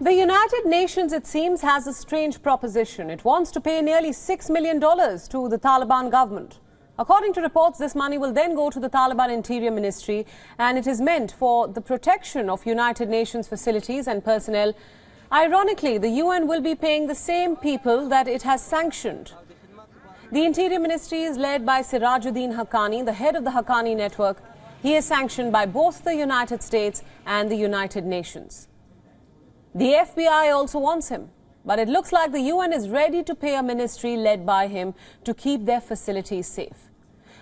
The United Nations, it seems, has a strange proposition. It wants to pay nearly $6 million to the Taliban government. According to reports, this money will then go to the Taliban Interior Ministry, and it is meant for the protection of United Nations facilities and personnel. Ironically, the UN will be paying the same people that it has sanctioned. The Interior Ministry is led by Sirajuddin Haqqani, the head of the Haqqani network. He is sanctioned by both the United States and the United Nations. The FBI also wants him, but it looks like the UN is ready to pay a ministry led by him to keep their facilities safe.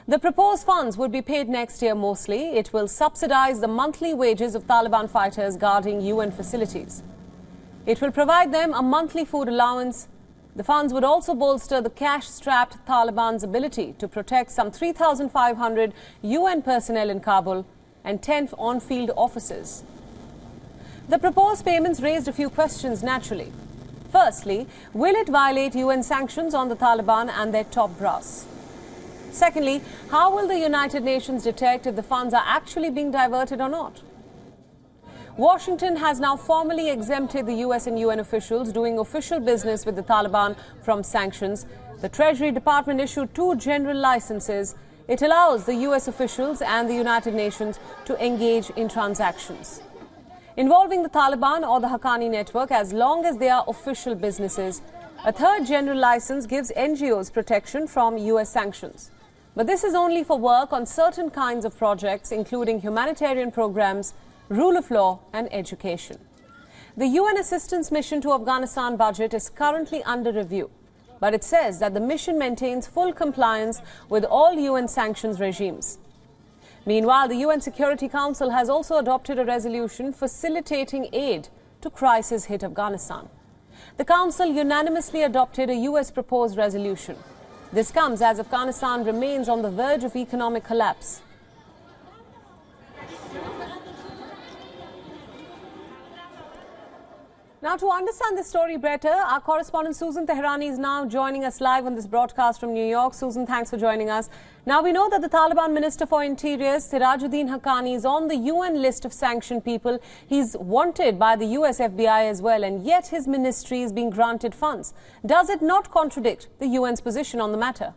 The proposed funds would be paid next year mostly. It will subsidize the monthly wages of Taliban fighters guarding UN facilities. It will provide them a monthly food allowance. The funds would also bolster the cash-strapped Taliban's ability to protect some 3,500 UN personnel in Kabul and 10 on-field officers. The proposed payments raised a few questions naturally. Firstly, will it violate UN sanctions on the Taliban and their top brass? Secondly, how will the United Nations detect if the funds are actually being diverted or not? Washington has now formally exempted the US and UN officials doing official business with the Taliban from sanctions. The Treasury Department issued 2 general licenses. It allows the US officials and the United Nations to engage in transactions involving the Taliban or the Haqqani network as long as they are official businesses. A 3rd general license gives NGOs protection from US sanctions. But this is only for work on certain kinds of projects, including humanitarian programs, rule of law and education. The UN assistance mission to Afghanistan budget is currently under review, but it says that the mission maintains full compliance with all UN sanctions regimes. Meanwhile, the UN Security Council has also adopted a resolution facilitating aid to crisis-hit Afghanistan. The Council unanimously adopted a US proposed resolution. This comes as Afghanistan remains on the verge of economic collapse. Now, to understand this story better, our correspondent Susan Tehrani is now joining us live on this broadcast from New York. Susan, thanks for joining us. Now, we know that the Taliban Minister for Interior, Sirajuddin Haqqani, is on the UN list of sanctioned people. He's wanted by the US FBI as well, and yet his ministry is being granted funds. Does it not contradict the UN's position on the matter?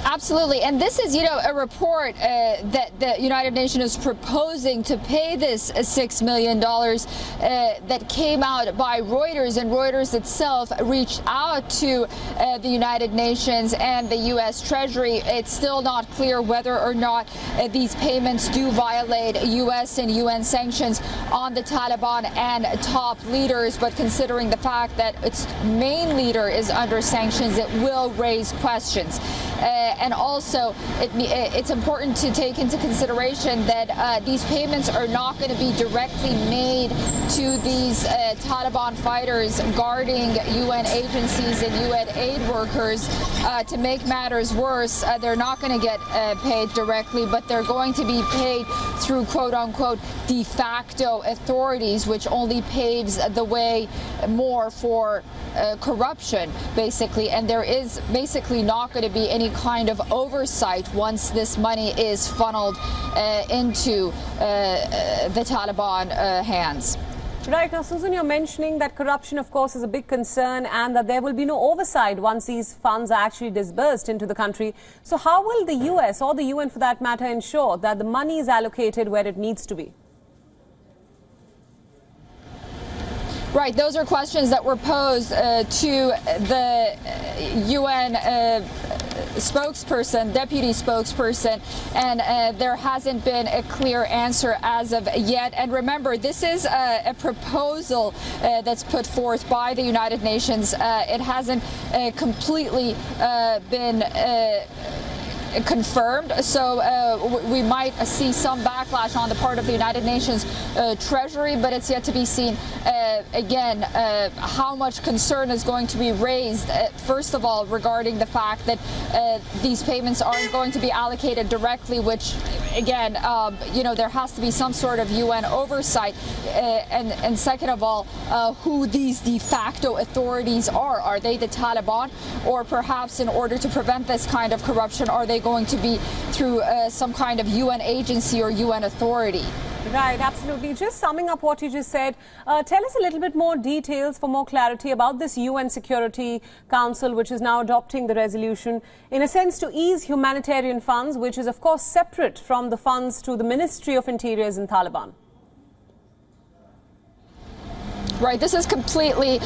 Absolutely. And this is, a report that the United Nations is proposing to pay this $6 million that came out by Reuters, and Reuters itself reached out to the United Nations and the U.S. Treasury. It's still not clear whether or not these payments do violate U.S. and UN sanctions on the Taliban and top leaders. But considering the fact that its main leader is under sanctions, it will raise questions. And also, it's important to take into consideration that these payments are not going to be directly made to these Taliban fighters guarding UN agencies and UN aid workers. To make matters worse, they're not going to get paid directly, but they're going to be paid through quote-unquote de facto authorities, which only paves the way more for corruption, basically. And there is basically not going to be any kind of oversight once this money is funneled into the Taliban hands. Right. Now, Susan, you're mentioning that corruption, of course, is a big concern and that there will be no oversight once these funds are actually disbursed into the country. So how will the US or the UN, for that matter, ensure that the money is allocated where it needs to be? Right. Those are questions that were posed to the UN spokesperson, deputy spokesperson, and there hasn't been a clear answer as of yet. And remember, this is a proposal that's put forth by the United Nations. It hasn't completely been confirmed, so we might see some backlash on the part of the United Nations Treasury, but it's yet to be seen again how much concern is going to be raised, first of all, regarding the fact that these payments aren't going to be allocated directly, which again, there has to be some sort of UN oversight, and second of all, who these de facto authorities are. Are they the Taliban, or perhaps in order to prevent this kind of corruption, are they they going to be through some kind of UN agency or UN authority? Right, absolutely. Just summing up what you just said, tell us a little bit more details for more clarity about this UN Security Council, which is now adopting the resolution, in a sense to ease humanitarian funds, which is of course separate from the funds to the Ministry of Interiors in Taliban. Right, this is completely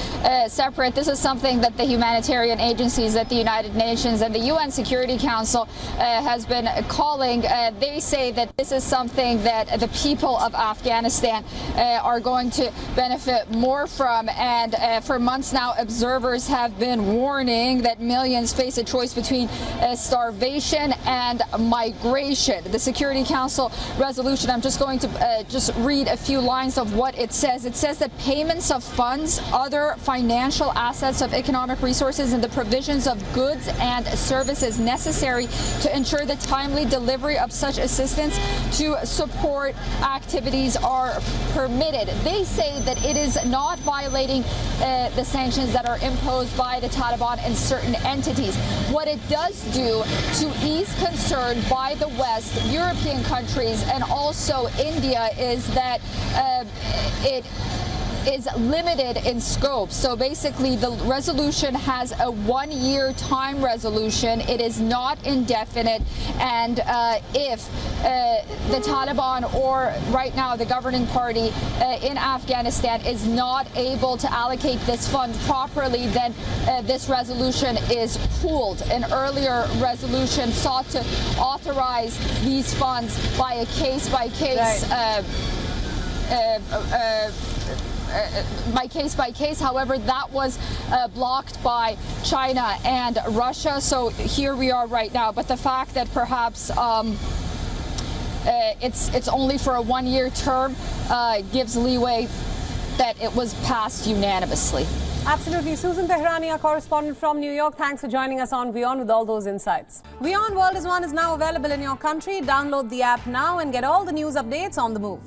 separate. This is something that the humanitarian agencies at the United Nations and the UN Security Council has been calling. They say that this is something that the people of Afghanistan are going to benefit more from. And for months now, observers have been warning that millions face a choice between starvation and migration. The Security Council resolution, I'm just going to just read a few lines of what it says. It says that payments of funds, other financial assets of economic resources, and the provisions of goods and services necessary to ensure the timely delivery of such assistance to support activities are permitted. They say that it is not violating the sanctions that are imposed by the Taliban and certain entities. What it does do to ease concern by the West, European countries, and also India is that it is limited in scope. So basically the resolution has a 1-year time resolution. It is not indefinite, and if the Taliban or right now the governing party in Afghanistan is not able to allocate this fund properly, then this resolution is pooled. An earlier resolution sought to authorize these funds by a case-by-case by case. However, that was blocked by China and Russia. So here we are right now. But the fact that perhaps it's only for a 1-year term gives leeway that it was passed unanimously. Absolutely. Susan Tehrani, our correspondent from New York, thanks for joining us on WION with all those insights. WION World is now available in your country. Download the app now and get all the news updates on the move.